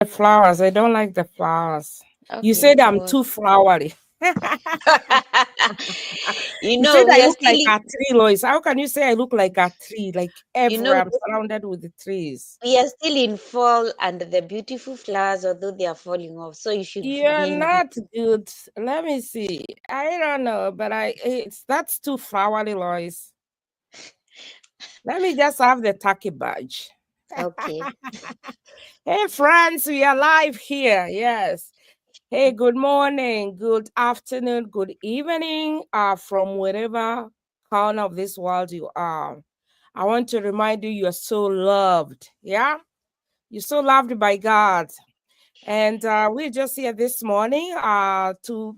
The flowers. I don't like the flowers. You Okay, said no I'm worries. too flowery. You You know, said we I are look still, like a tree, Lois. How can you say I look like a tree? Like you know, everywhere I'm surrounded with the trees. we are still in fall and the beautiful flowers, although they are falling off. So you should You're be in the, not good. Let me see. I don't know, but it's that's too flowery, Lois. Let me just have the tacky badge. okay. Hey, friends, we are live here. Yes. Hey, good morning, good afternoon, good evening, from wherever corner of this world you are. I want to remind you, you are so loved. Yeah, you're so loved by God, and we're just here this morning to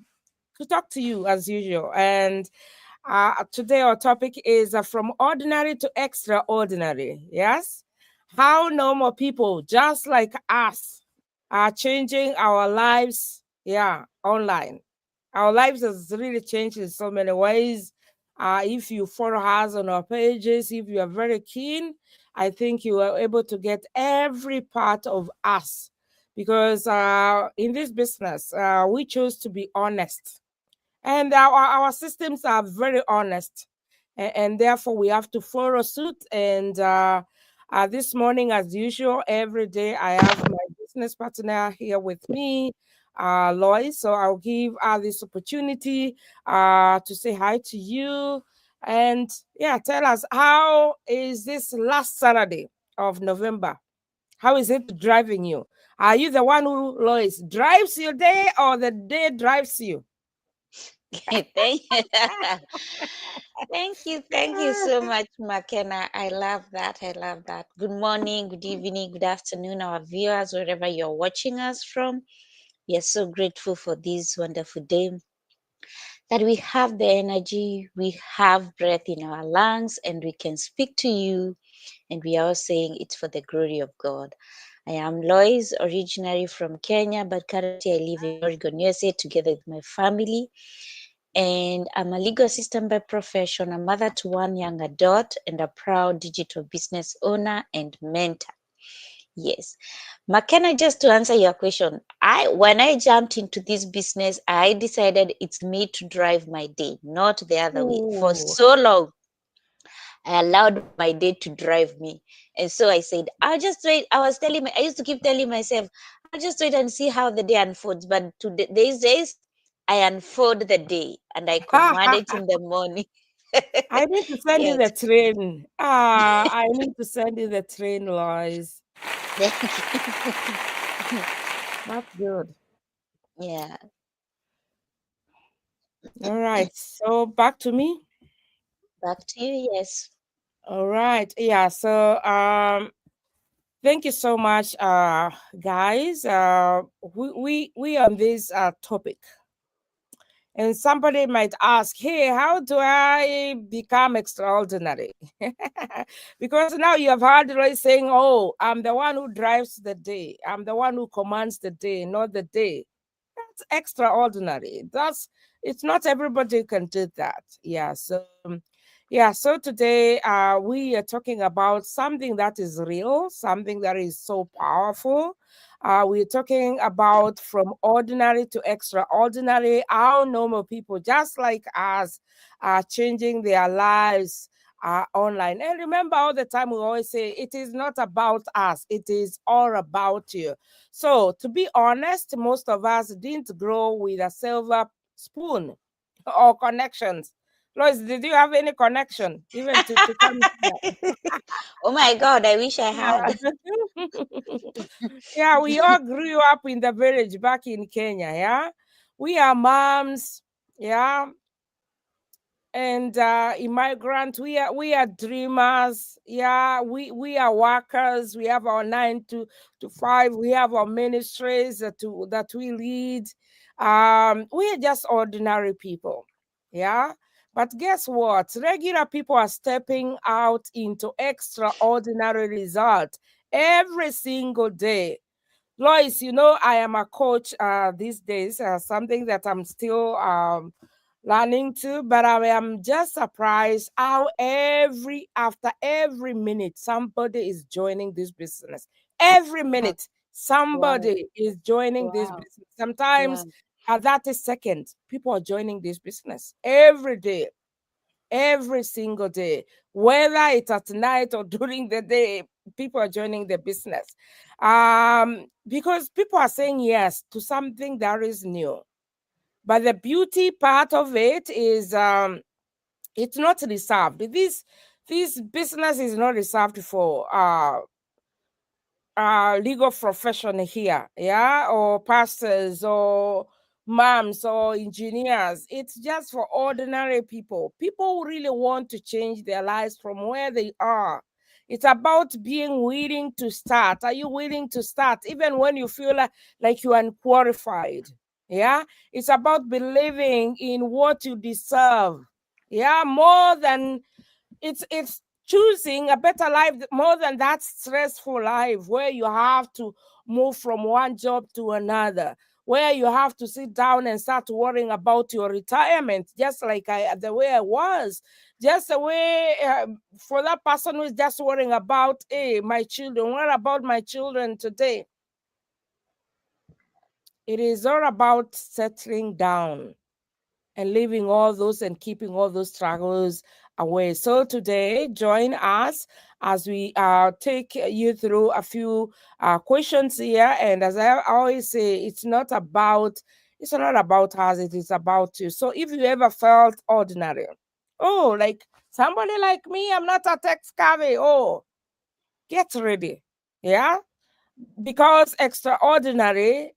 talk to you as usual. And today our topic is from ordinary to extraordinary. Yes, how normal people just like us are changing our lives. Yeah, online. Our lives has really changed in so many ways. If you follow us on our pages, if you are very keen, I think you are able to get every part of us because in this business, we choose to be honest and our systems are very honest, and therefore we have to follow suit. And this morning, as usual, every day I have my business partner here with me, Lois. So I'll give her this opportunity to say hi to you. And yeah, tell us, how is this last Saturday of November? How is it driving you? Are you the one who, Lois, drives your day, or the day drives you? Thank thank you so much, McKenna. I love that. I love that. Good morning, good evening, good afternoon, our viewers, wherever you're watching us from. We are so grateful for this wonderful day that we have the energy, we have breath in our lungs, and we can speak to you. And we are all saying it's for the glory of God. I am Lois, originally from Kenya, but currently I live in Oregon, USA, together with my family. And I'm a legal assistant by profession, a mother to one young adult, and a proud digital business owner and mentor. Yes. McKenna, just to answer your question, I when I jumped into this business, I decided it's made to drive my day, not the other way. For Ooh. so long, I allowed my day to drive me. And so I said, I'll just wait. I used to keep telling myself, I'll just wait and see how the day unfolds. But today, these days, I unfold the day and I command it in the morning. I need to send you Yes. the train. I need to send you the train, Lois. Thank you. That's good. Yeah. All right. So back to me. Back to you. Yes. All right. Yeah. So thank you so much, guys. We on this topic. And somebody might ask, hey, how do I become extraordinary? Because now you have heard Roy saying, oh, I'm the one who drives the day. I'm the one who commands the day, not the day. That's extraordinary. It's not everybody who can do that. So today we are talking about something that is real, something that is so powerful. We're talking about from ordinary to extraordinary, how normal people just like us are changing their lives online. And remember, all the time we always say it is not about us, it is all about you. So, to be honest, most of us didn't grow with a silver spoon or connections. Lois, did you have any connection even to come here? Oh my God, I wish I had. Yeah, we all grew up in the village back in Kenya. Yeah, we are moms. Yeah, and immigrant, we are dreamers. Yeah, we are workers. We have our 9 to 5. We have our ministries that we lead. We are just ordinary people. Yeah, but guess what, regular people are stepping out into extraordinary result every single day. Lois, I am a coach these days, something that I'm still learning to, but I am just surprised how after every minute, somebody is joining this business. Every minute, Wow. Somebody is joining this Wow. business. Sometimes Wow. at that second, people are joining this business every day, every single day, whether it's at night or during the day. People are joining the business because people are saying yes to something that is new. But the beauty part of it is it's not reserved. This business is not reserved for legal profession here, yeah, or pastors or moms or engineers. It's just for ordinary people, people who really want to change their lives from where they are. It's about being willing to start. Are you willing to start even when you feel like you're unqualified? Yeah, it's about believing in what you deserve. Yeah, more than it's choosing a better life more than that stressful life where you have to move from one job to another, where you have to sit down and start worrying about your retirement, just like the way I was, just the way for that person who is just worrying about, hey, my children, what about my children today? It is all about settling down and leaving all those and keeping all those struggles away. So today, join us as we take you through a few questions here. And as I always say, it's not about us, it is about you. So if you ever felt ordinary, oh, like somebody like me, I'm not a tech savvy. Oh, get ready. Yeah, because extraordinary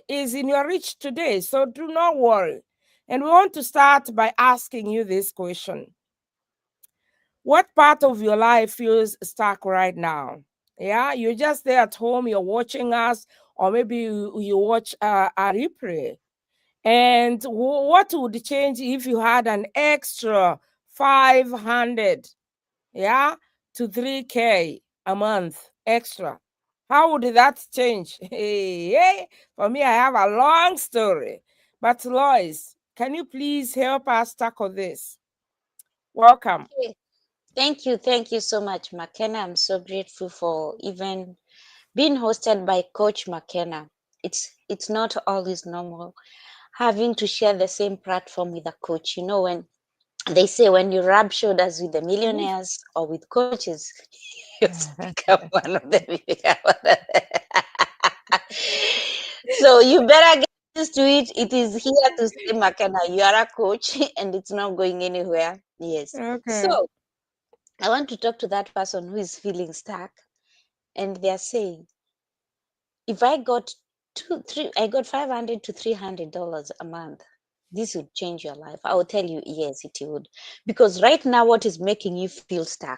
is in your reach today. So do not worry. And we want to start by asking you this question: what part of your life feels stuck right now? Yeah, you're just there at home, you're watching us, or maybe you watch a replay. And what would change if you had an extra 500, yeah, to 3K a month extra? How would that change? Hey, for me, I have a long story. But Lois, can you please help us tackle this? Welcome. Okay. Thank you so much, McKenna. I'm so grateful for even being hosted by Coach McKenna. It's not always normal having to share the same platform with a coach. You know, when they say when you rub shoulders with the millionaires or with coaches, you become one of them. So you better get used to it. It is here to stay, McKenna. You are a coach and it's not going anywhere. Yes. Okay. So I want to talk to that person who is feeling stuck and they're saying, if I got I got 500 to $300 a month, this would change your life. I will tell you, yes, it would. Because right now, what is making you feel stuck?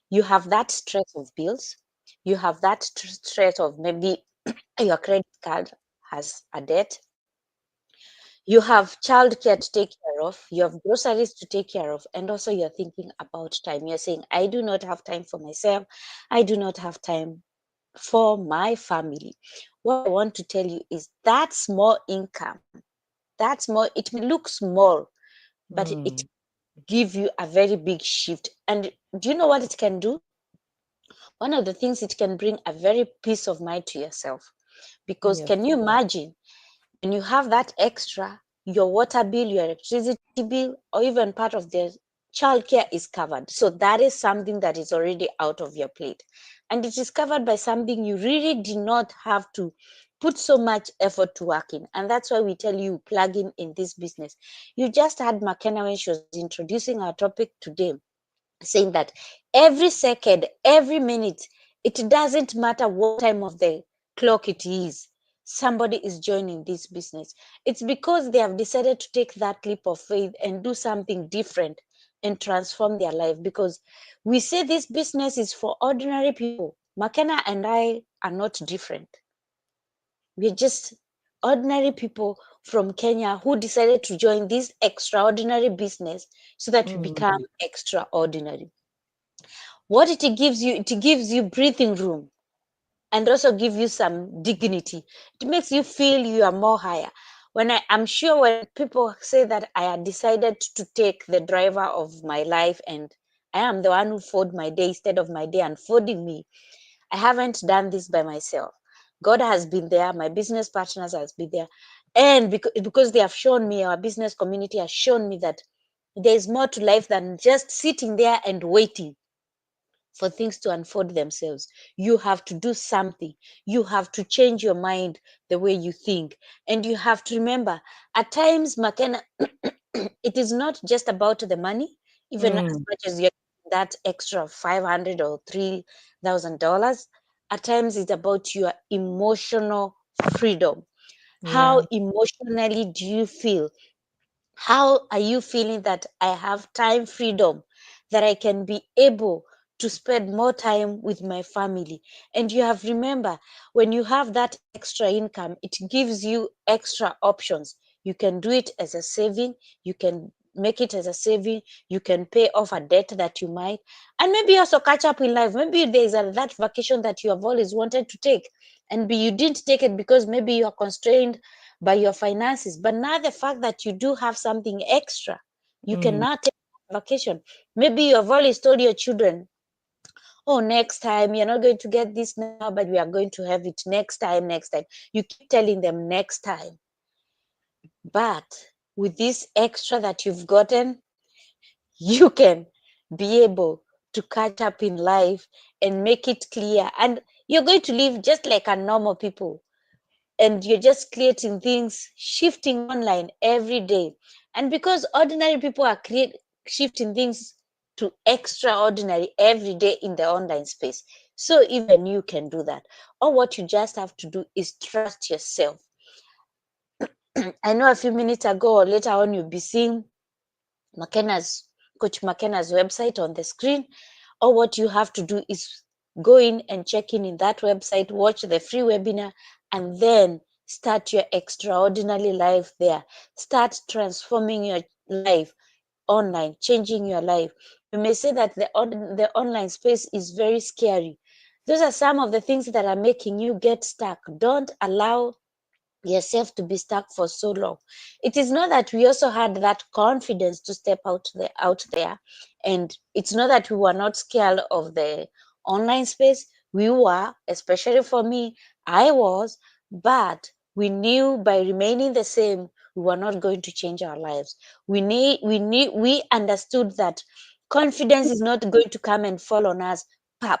You have that stress of bills. You have that stress of maybe your credit card has a debt. You have childcare to take care of. You have groceries to take care of. And also, you're thinking about time. You're saying, I do not have time for myself. I do not have time for my family. What I want to tell you is that small income, that small, it may look small, but it Mm. give you a very big shift. And do you know what it can do? One of the things, it can bring a very peace of mind to yourself. Because Yes. can you imagine when you have that extra, your water bill, your electricity bill, or even part of the childcare is covered. So that is something that is already out of your plate. And it is covered by something you really did not have to put so much effort to work in. And that's why we tell you plug in this business. You just had McKenna when she was introducing our topic today, saying that every second, every minute, it doesn't matter what time of the clock it is, somebody is joining this business. It's because they have decided to take that leap of faith and do something different and transform their life. Because we say this business is for ordinary people. McKenna and I are not different. We're just ordinary people from Kenya who decided to join this extraordinary business so that we become Mm. extraordinary. What it gives you, it gives you breathing room and also give you some dignity. It makes you feel you are more higher. I'm sure when people say that I had decided to take the driver of my life and I am the one who fought my day instead of my day unfolding me, I haven't done this by myself. God has been there, my business partners has been there, and because they have shown me, our business community has shown me that there is more to life than just sitting there and waiting for things to unfold themselves. You have to do something. You have to change your mind the way you think. And you have to remember, at times, McKenna, it is not just about the money, even as Mm. much as you're that extra 500 or $3,000. At times, it's about your emotional freedom. Yeah. How emotionally do you feel? How are you feeling that I have time freedom, that I can be able to spend more time with my family? And you have remember, when you have that extra income, it gives you extra options. You can do it as a saving, you can make it as a saving, you can pay off a debt that you might, and maybe also catch up in life. Maybe there's that vacation that you have always wanted to take, and you didn't take it because maybe you are constrained by your finances. But now the fact that you do have something extra, you can Mm. now take vacation. Maybe you have always told your children, oh, next time you're not going to get this now, but we are going to have it next time, next time. You keep telling them next time. But with this extra that you've gotten, you can be able to catch up in life and make it clear. And you're going to live just like a normal people, and you're just creating things, shifting online every day. And because ordinary people are shifting things to extraordinary every day in the online space, so even you can do that. Or what you just have to do is trust yourself. I know a few minutes ago or later on you'll be seeing McKenna's Coach McKenna's website on the screen. All what you have to do is go in and check in that website, watch the free webinar, and then start your extraordinary life there. Start transforming your life online, changing your life. You may say that the online space is very scary. Those are some of the things that are making you get stuck. Don't allow yourself to be stuck for so long. It is not that we also had that confidence to step out there, and it's not that we were not scared of the online space. We were, especially for me, I was, but we knew by remaining the same, we were not going to change our lives. We understood that confidence is not going to come and fall on us, pap,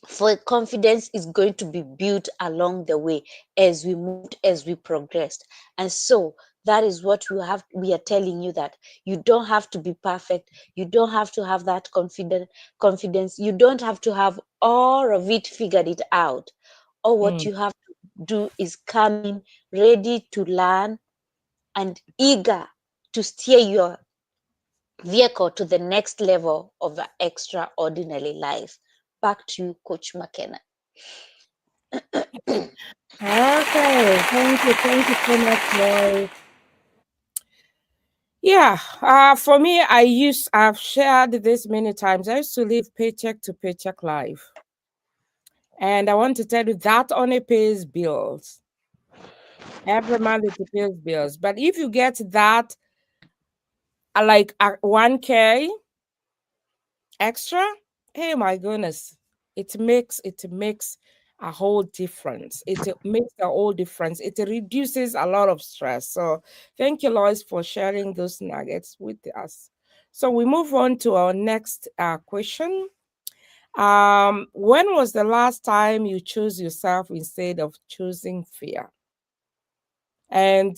for confidence is going to be built along the way as we moved, as we progressed. And so that is what we are telling you, that you don't have to be perfect, you don't have to have that confidence, you don't have to have all of it figured it out. All what Mm. you have to do is come in ready to learn and eager to steer your vehicle to the next level of the extraordinary life. Back to you, Coach McKenna. Okay. Thank you so much, Lois. Yeah, for me, I've shared this many times. I used to live paycheck to paycheck life. And I want to tell you that only pays bills. Every month it pays bills. But if you get that, like 1K extra, hey, my goodness, it makes a whole difference. It makes a whole difference. It reduces a lot of stress. So thank you, Lois, for sharing those nuggets with us. So we move on to our next question. When was the last time you chose yourself instead of choosing fear? And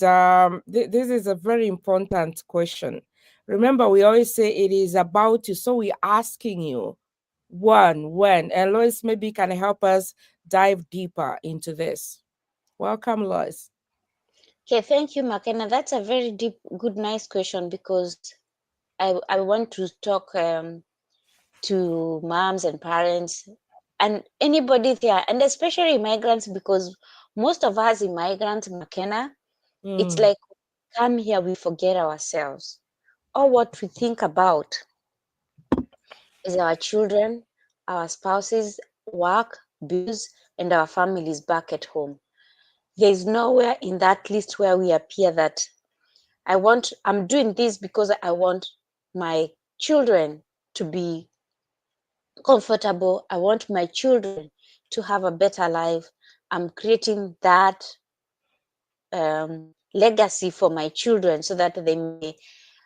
this is a very important question. Remember, we always say it is about you. So we're asking you, when? And Lois maybe can help us dive deeper into this. Welcome, Lois. Okay, thank you, McKenna. That's a very deep, good, nice question, because I want to talk to moms and parents and anybody there, and especially immigrants, because most of us immigrants, McKenna, it's Mm, like we come here, we forget ourselves. All what we think about is our children, our spouses, work, bills, and our families back at home. There is nowhere in that list where we appear that I'm doing this because I want my children to be comfortable. I want my children to have a better life. I'm creating that legacy for my children so that they may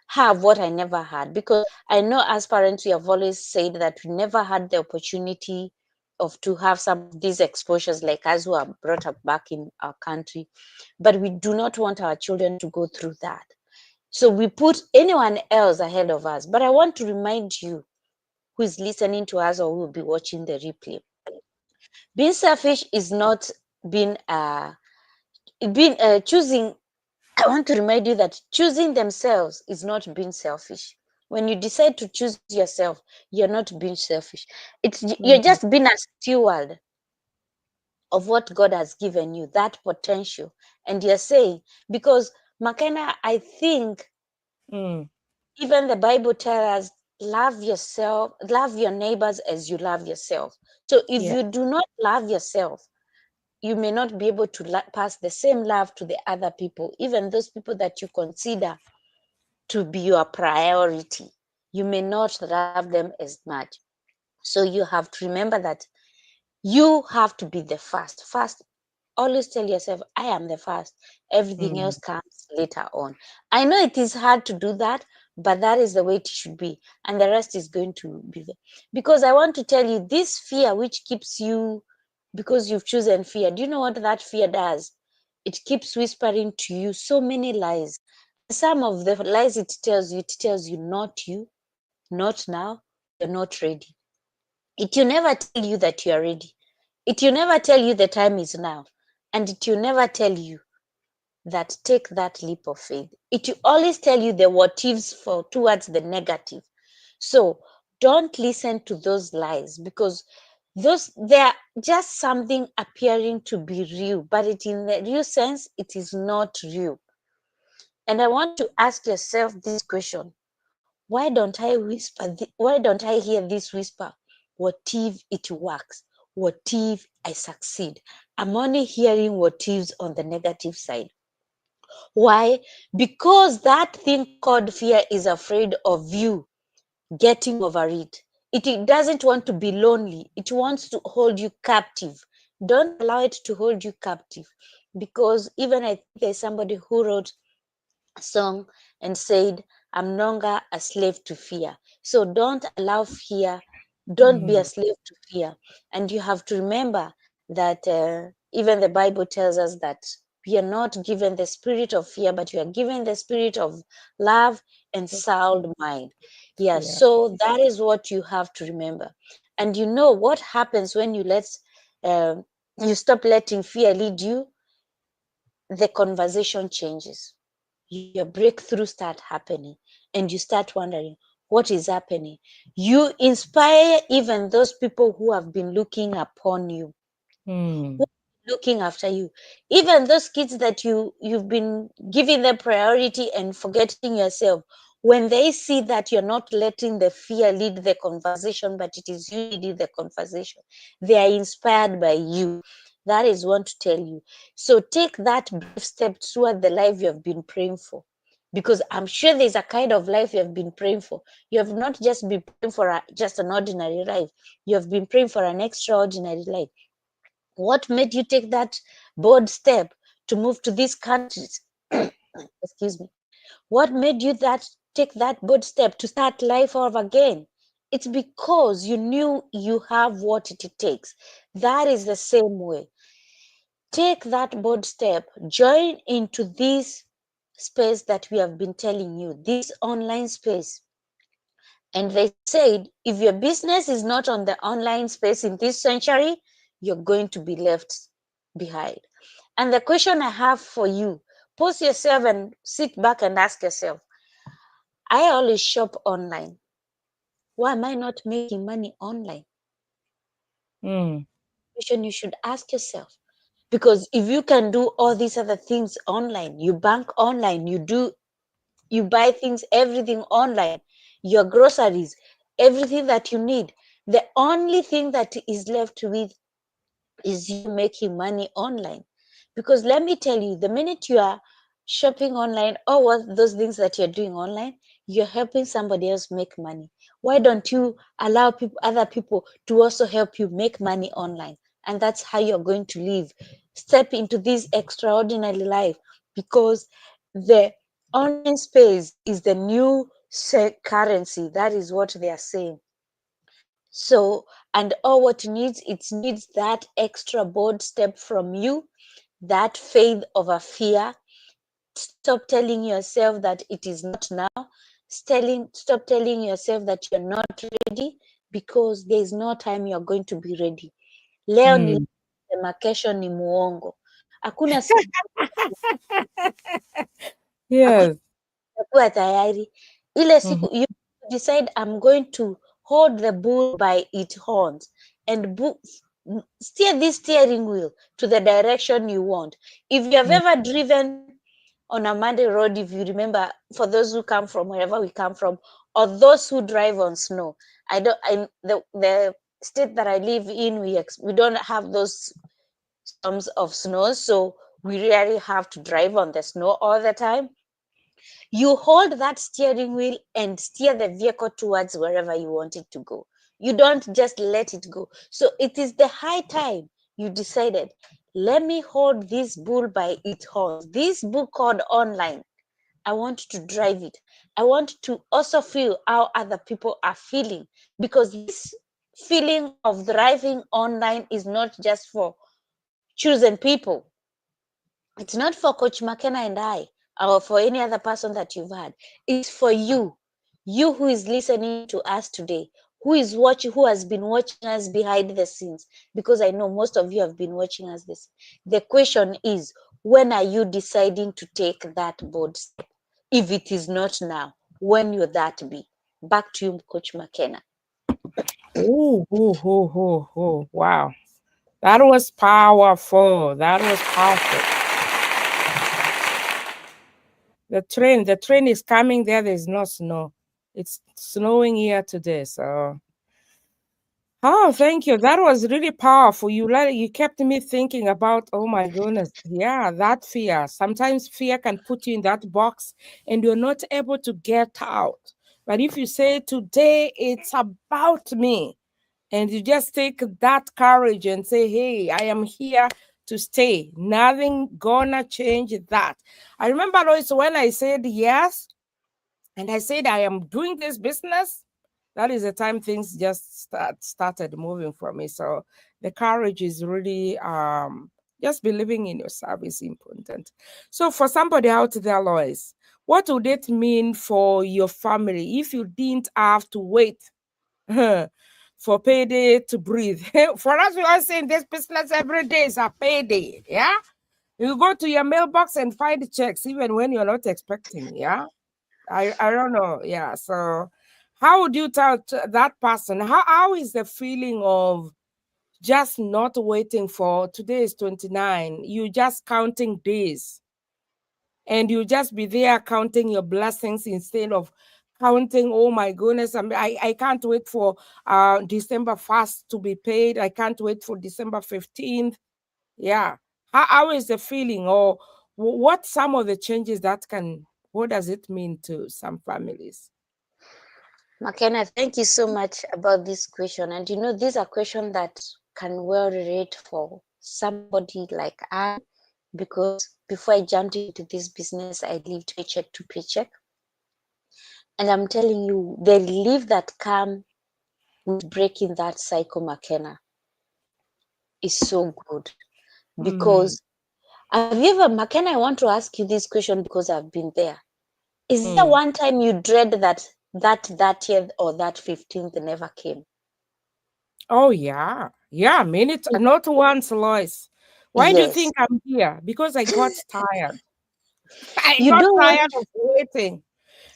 have what I never had. Because I know as parents, we have always said that we never had the opportunity of to have some of these exposures like us who are brought up back in our country. But we do not want our children to go through that. So we put anyone else ahead of us. But I want to remind you who is listening to us or who will be watching the replay. Being selfish is not being choosing. I want to remind you that choosing themselves is not being selfish. When you decide to choose yourself, you're not being selfish. You're Mm, just being a steward of what God has given you, that potential. And you're saying, because Makena, I think mm, even the Bible tells us, love yourself, love your neighbors as you love yourself. So if yeah. you do not love yourself, you may not be able to pass the same love to the other people, even those people that you consider to be your priority. You may not love them as much. So you have to remember that you have to be the first. First, always tell yourself, I am the first. Everything Mm, else comes later on. I know it is hard to do that, but that is the way it should be. And the rest is going to be there. Because I want to tell you, this fear which keeps you, because you've chosen fear, do you know what that fear does? It keeps whispering to you so many lies. And some of the lies it tells you, not you, not now, you're not ready. It will never tell you that you are ready. It will never tell you the time is now. And it will never tell you that take that leap of faith. It will always tell you the what ifs for towards the negative. So don't listen to those lies, because those they're just something appearing to be real, but it in the real sense it is not real. And I want to ask yourself this question: why don't I why don't I hear this whisper? What if it works? What if I succeed? I'm only hearing what ifs on the negative side. Why? Because that thing called fear is afraid of you getting over it. It doesn't want to be lonely. It wants to hold you captive. Don't allow it to hold you captive. Because even I think there's somebody who wrote song and said, I'm no longer a slave to fear. So don't allow fear, don't be a mm, slave to fear. And you have to remember that even the Bible tells us that we are not given the spirit of fear, but we are given the spirit of love and sound mind. Yeah, yeah. so that is what you have to remember. And you know what happens when uh, you stop letting fear lead you? The conversation changes, your breakthrough start happening, and you start wondering what is happening. You inspire even those people who have been looking upon you, Mm, who are looking after you, even those kids that you've been giving them priority and forgetting yourself. When they see that you're not letting the fear lead the conversation, but it is you leading the conversation, they are inspired by you. That is what to tell you. So take that brave step toward the life you have been praying for, because I'm sure there's a kind of life you have been praying for. You have not just been praying for just an ordinary life, you have been praying for an extraordinary life. What made you take that bold step to move to these countries? Excuse me. What made you that take that bold step to start life over again? It's because you knew you have what it takes. That is the same way. Take that bold step. Join into this space that we have been telling you, this online space. And they said, if your business is not on the online space in this century, you're going to be left behind. And the question I have for you, pause yourself and sit back and ask yourself, I always shop online. Why am I not making money online? mm, Question you should ask yourself. Because if you can do all these other things online, you bank online, you buy things, everything online, your groceries, everything that you need. The only thing that is left with is you making money online. Because let me tell you, the minute you are shopping online, or what those things that you're doing online, you're helping somebody else make money. Why don't you allow people, other people to also help you make money online? and that's how you're going to live. Step into this extraordinary life, because the online space is the new currency. That is what they are saying. So, and all what it needs that extra bold step from you, that faith over fear. Stop telling yourself that it is not now. Stop telling yourself that you're not ready, because there is no time you're going to be ready. Leo ni Mm. sema, kesho ni muongo. Hakuna siku Yes. utakuwa tayari. Ile Mhm. siku you decide, I'm going to hold the bull by its horns and steer this steering wheel to the direction you want. If you have Mm. ever driven on a muddy road, if you remember, for those who come from wherever we come from, or those who drive on snow, the state that I live in, we don't have those storms of snow, so we rarely have to drive on the snow all the time. You hold that steering wheel and steer the vehicle towards wherever you want it to go. You don't just let it go. So it is the high time you decided, let me hold this bull by its horns. This book called online, I want to drive it. I want to also feel how other people are feeling, because this feeling of driving online is not just for chosen people. It's not for Coach McKenna and I, or for any other person that you've had. It's for you, you who is listening to us today, who has been watching us behind the scenes, because I know most of you have been watching us this. The question is, when are you deciding to take that bold step? If it is not now, when will that be? Back to you, Coach McKenna. Oh, oh, oh, oh, oh, wow. That was powerful. That was powerful. The train is coming there. There's no snow. It's snowing here today. So, oh, thank you. That was really powerful. You kept me thinking about, oh my goodness. Yeah, that fear. Sometimes fear can put you in that box and you're not able to get out. But if you say, today it's about me, and you just take that courage and say, hey, I am here to stay. Nothing gonna change that. I remember, Lois, when I said yes, and I said I am doing this business, that is the time things just started moving for me. So the courage is really just believing in yourself is important. So for somebody out there, Lois, what would it mean for your family if you didn't have to wait for payday to breathe? For us, we are saying this business every day is a payday. Yeah. You go to your mailbox and find checks even when you're not expecting. Yeah. I don't know. Yeah. So how would you tell that person? How is the feeling of just not waiting for today is 29? You just counting days and you just be there counting your blessings instead of counting, oh my goodness, I can't wait for December 1st to be paid. I can't wait for December 15th. Yeah. How is the feeling, or what some of the changes that can, what does it mean to some families? McKenna, thank you so much about this question. And you know, these are questions that can well relate for somebody like I, because before I jumped into this business, I lived paycheck to paycheck. And I'm telling you, the relief that come with breaking that cycle, McKenna, is so good. Mm, Because have you ever, McKenna, I want to ask you this question because I've been there. Is there mm. one time you dread that 30th or that 15th never came? Oh yeah, yeah. Minute, not once, Lois. Why do you Yes. think I'm here? Because I got tired. I You got don't want, tired of waiting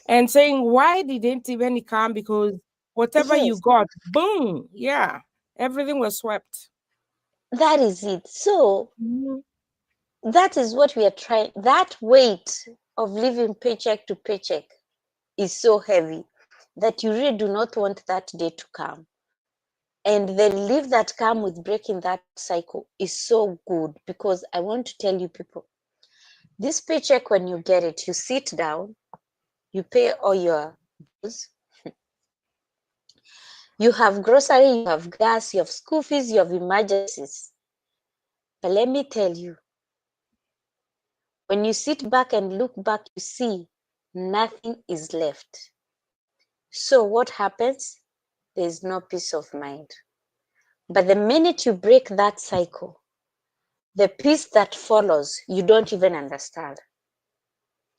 and saying, why didn't even come? Because whatever you yes, got, boom, yeah, everything was swept. that is it. So Mhm. that is what we are trying. That weight of living paycheck to paycheck is so heavy that you really do not want that day to come. And the relief that come with breaking that cycle is so good, because I want to tell you people, this paycheck, when you get it, you sit down, you pay all your bills, you have grocery, you have gas, you have school fees, you have emergencies. But let me tell you, when you sit back and look back, you see nothing is left. So what happens? There's no peace of mind. But the minute you break that cycle, the peace that follows, you don't even understand.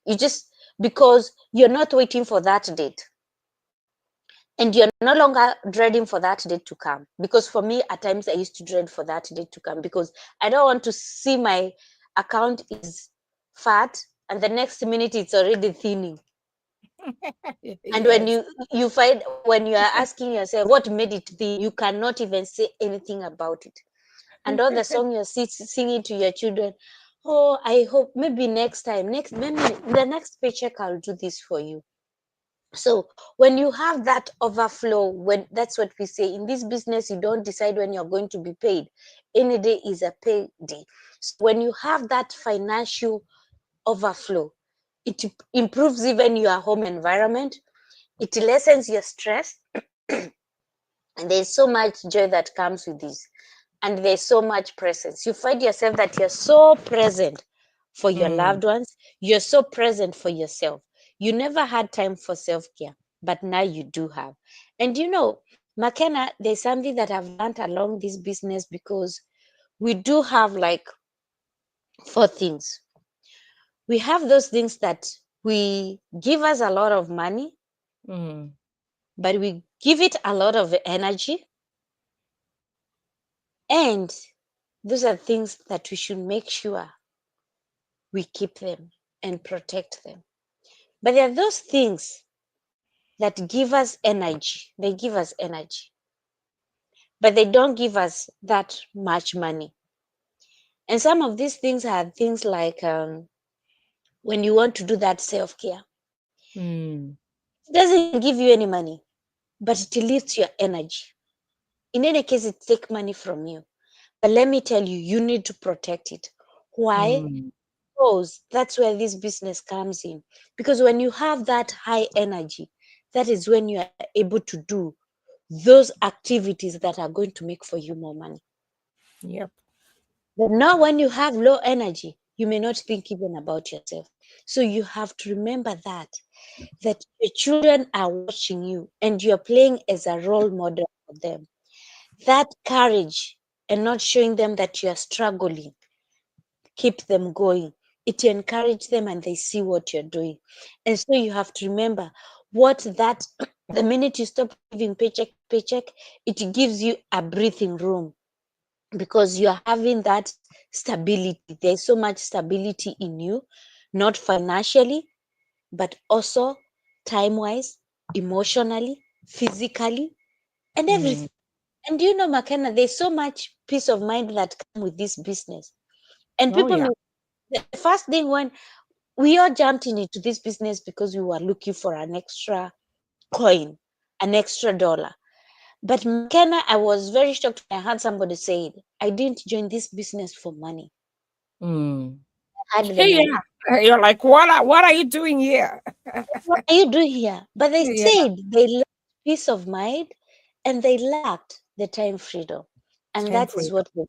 You just, because you're not waiting for that date. And you're no longer dreading for that date to come. Because for me, at times I used to dread for that date to come because I don't want to see my account is fat and the next minute it's already thinning. And when Yes. you find, when you are asking yourself what made it thin, you cannot even say anything about it. And all the song you're singing to your children, oh, I hope maybe next time, maybe the next paycheck I'll do this for you. So when you have that overflow, when that's what we say in this business, you don't decide when you're going to be paid. Any day is a pay day. So when you have that financial overflow, it improves even your home environment. It lessens your stress, and there's so much joy that comes with this. And there's so much presence. You find yourself that you're so present for your Mm. loved ones, you're so present for yourself. You never had time for self care, but now you do have. And you know, McKenna, there's something that I've learned along this business because we do have like four things. We have those things that we give us a lot of money, Mm. but we give it a lot of energy. And those are things that we should make sure we keep them and protect them. But there are those things that give us energy. They give us energy, but they don't give us that much money. And some of these things are things like when you want to do that self care, Mm. it doesn't give you any money, but it lifts your energy. In any case, it takes money from you. But let me tell you, you need to protect it. Why? Mm. Because that's where this business comes in. Because when you have that high energy, that is when you are able to do those activities that are going to make for you more money. Yep. But now, when you have low energy, you may not think even about yourself. So you have to remember that your children are watching you and you're playing as a role model for them. That courage and not showing them that you are struggling keep them going. It encourages them and they see what you're doing. And so you have to remember what that the minute you stop living paycheck to paycheck, it gives you a breathing room because you're having that stability. There's so much stability in you, not financially, but also time wise, emotionally, physically, and Mm. everything. And you know, McKenna, there's so much peace of mind that come with this business. And Oh people yeah. may, the first thing when we all jumped into this business because we were looking for an extra coin, an extra dollar. But McKenna, I was very shocked when I heard somebody say it. I didn't join this business for money. Mm. I had the Yeah. money. You're like, what are you doing here? What are you doing here? But they Yeah. said they lacked peace of mind and they lacked the time freedom. And Time that is freedom. what we,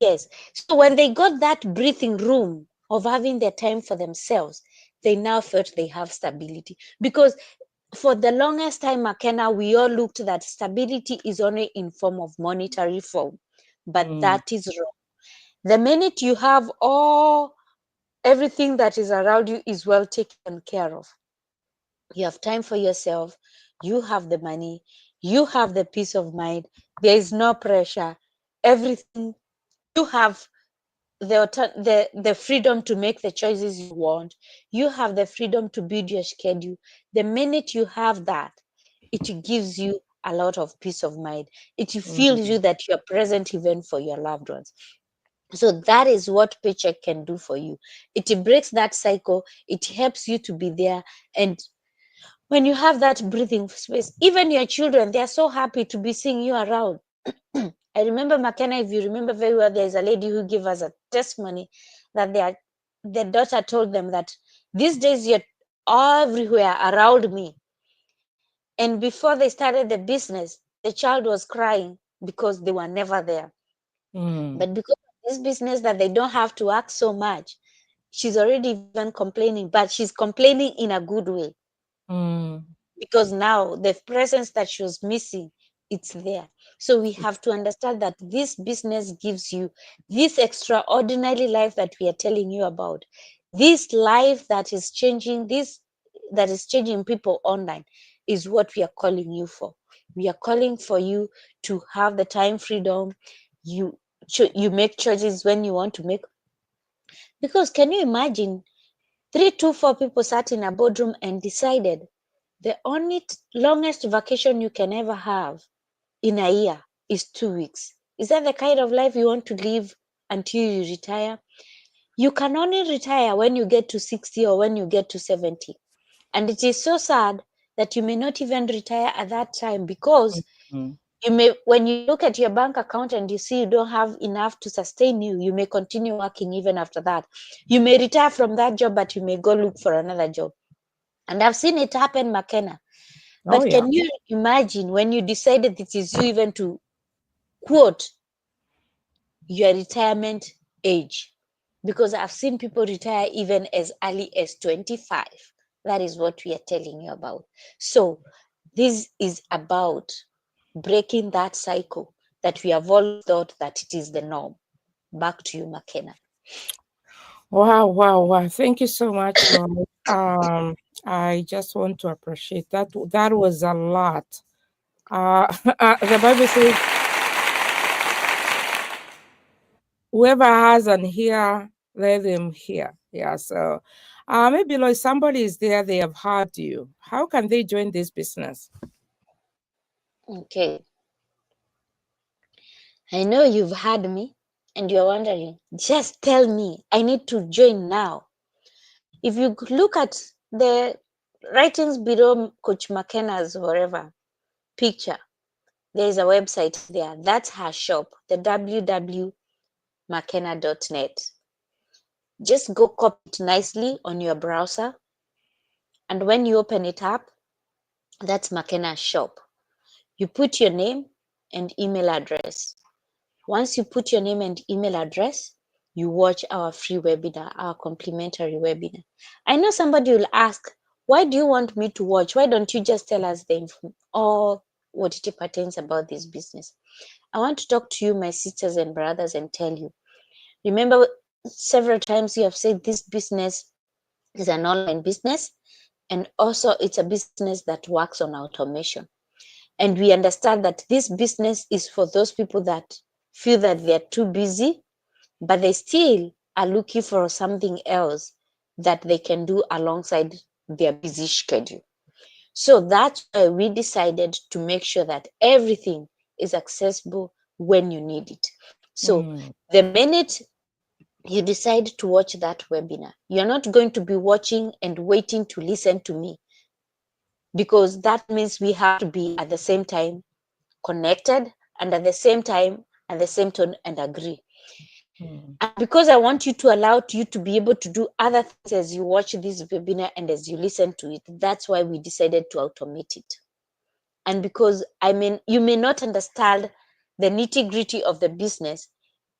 yes. So when they got that breathing room of having their time for themselves, they now felt they have stability. Because for the longest time, McKenna, we all looked that stability is only in form of monetary form, but Mm. that is wrong. The minute you have all everything that is around you is well taken care of, you have time for yourself, you have the money, you have the peace of mind, there is no pressure, everything, you have the freedom to make the choices you want, you have the freedom to build your schedule. The minute you have that, it gives you a lot of peace of mind. It feels Mm. you that you're present even for your loved ones. So that is what paycheck can do for you. It breaks that cycle, it helps you to be there. And when you have that breathing space, even your children, they are so happy to be seeing you around. I remember, McKenna, if you remember very well, there's a lady who gave us a testimony that their daughter told them that these days you're everywhere around me. And before they started the business, the child was crying because they were never there. Mm. But because of this business that they don't have to act so much. She's already even complaining, but she's complaining in a good way, because now the presence that she was missing, it's there. So we have to understand that this business gives you this extraordinary life that we are telling you about, this life that is changing, this that is changing people online, is what we are calling you for. We are calling for you to have the time freedom. You make choices when you want to make, because can you imagine, three to four people sat in a boardroom and decided the only longest vacation you can ever have in a year is 2 weeks. Is that the kind of life you want to live until you retire? You can only retire when you get to 60 or when you get to 70. And it is so sad that you may not even retire at that time, because you may, when you look at your bank account and you see you don't have enough to sustain you, you may continue working even after that. You may retire from that job, but you may go look for another job. And I've seen it happen, McKenna. Oh, But yeah. can you imagine when you decided it is you even to quote your retirement age? Because I've seen people retire even as early as 25. That is what we are telling you about. So this is about breaking that cycle that we have always thought that it is the norm. Back to you, McKenna. Wow, wow, wow. Thank you so much, Lord. I just want to appreciate that. That was a lot. The Bible says, whoever has an ear, let them hear. Yeah. So maybe like somebody is there, they have heard you. How can they join this business? Okay. I know you've heard me and you're wondering, just tell me, I need to join now. If you look at the writings below Coach McKenna's whatever picture, there is a website there. That's her shop, the www.mckenna.net. Just go copy it nicely on your browser. And when you open it up, that's McKenna's shop. You put your name and email address. Once you put your name and email address, you watch our free webinar, our complimentary webinar. I know somebody will ask, why do you want me to watch? Why don't you just tell us all what it pertains about this business? I want to talk to you, my sisters and brothers, and tell you. Remember, several times you have said this business is an online business, and also it's a business that works on automation. And we understand that this business is for those people that feel that they're too busy, but they still are looking for something else that they can do alongside their busy schedule. So that's why we decided to make sure that everything is accessible when you need it. So the minute you decide to watch that webinar, you're not going to be watching and waiting to listen to me, because that means we have to be at the same time connected and at the same time, at the same tone, and agree. And because I want you to allow you to be able to do other things as you watch this webinar and as you listen to it, that's why we decided to automate it. And because you may not understand the nitty-gritty of the business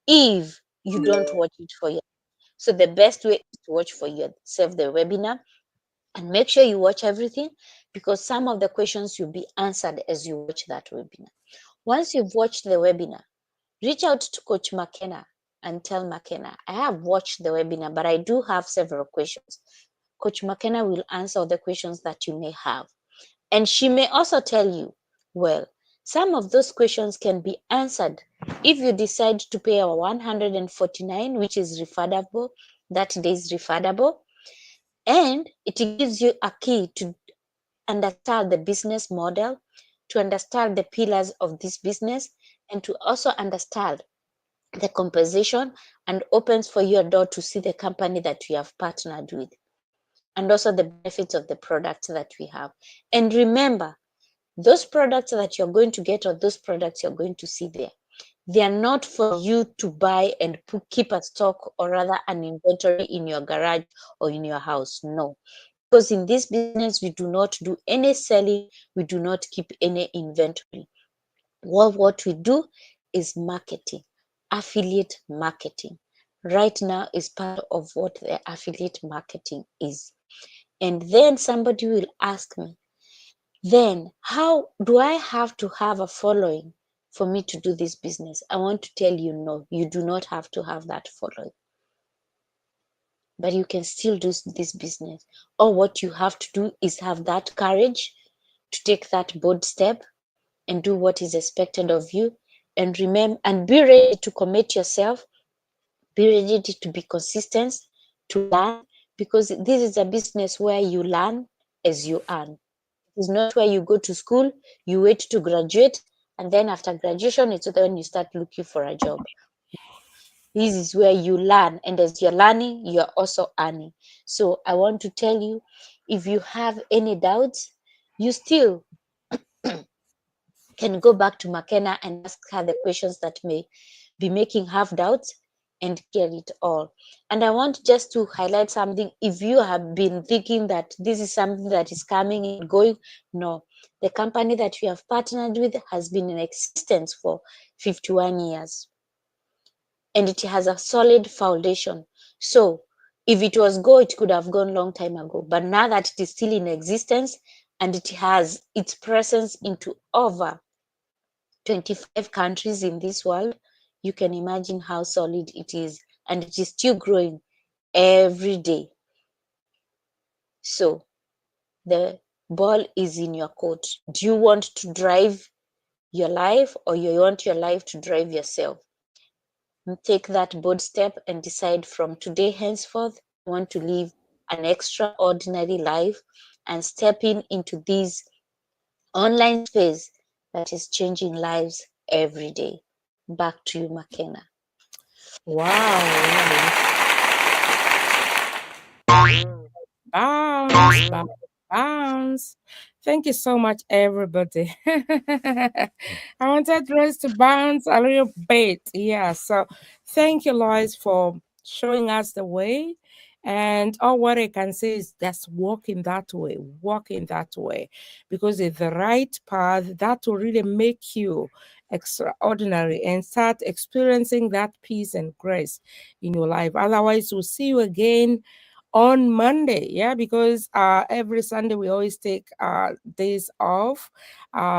if you don't watch it for yourself. So the best way is to watch for yourself the webinar, and make sure you watch everything, because some of the questions will be answered as you watch that webinar. Once you've watched the webinar, reach out to Coach McKenna and tell McKenna, I have watched the webinar, but I do have several questions. Coach McKenna will answer the questions that you may have. And she may also tell you, well, some of those questions can be answered if you decide to pay our 149, which is refundable. That day is refundable. And it gives you a key to understand the business model, to understand the pillars of this business, and to also understand the compensation, and opens for you a door to see the company that you have partnered with, and also the benefits of the products that we have. And remember, those products that you're going to get, or those products you're going to see there, they are not for you to buy and keep a stock, or rather an inventory in your garage or in your house. No, because in this business, we do not do any selling, we do not keep any inventory. What we do is marketing. affiliate marketing. Right now is part of what the affiliate marketing is. And then somebody will ask me, then how do I have to have a following for me to do this business? I want to tell you, no, you do not have to have that following. But you can still do this business. Or what you have to do is have that courage to take that bold step and do what is expected of you. And remember, and be ready to commit yourself, be ready to be consistent, to learn, because this is a business where you learn as you earn. It's not where you go to school, you wait to graduate, and then after graduation, it's when you start looking for a job. This is where you learn, and as you're learning, you're also earning. So I want to tell you, if you have any doubts, you still can go back to McKenna and ask her the questions that may be making half doubts and get it all. And I want just to highlight something. If you have been thinking that this is something that is coming and going, no. The company that we have partnered with has been in existence for 51 years and it has a solid foundation. So if it was go, it could have gone long time ago. But now that it is still in existence and it has its presence into over 25 countries in this world, you can imagine how solid it is, and it is still growing every day. So the ball is in your court. Do you want to drive your life, or you want your life to drive yourself? Take that bold step and decide, from today henceforth, I want to live an extraordinary life and step into this online space that is changing lives every day. Back to you, McKenna. Wow. Bounce, bounce, bounce. Thank you so much, everybody. I wanted Rose to bounce a little bit. Yeah. So thank you, Lois, for showing us the way. And all what I can say is just walk in that way, because it's the right path that will really make you extraordinary and start experiencing that peace and grace in your life. Otherwise, we'll see you again on Monday. Yeah, because every Sunday we always take days off.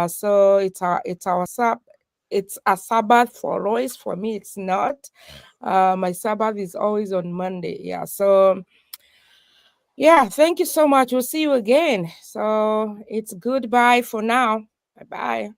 So it's a Sabbath for Lois. For me, it's not. My Sabbath is always on Monday. Yeah. So yeah, thank you so much. We'll see you again. So it's goodbye for now. Bye bye.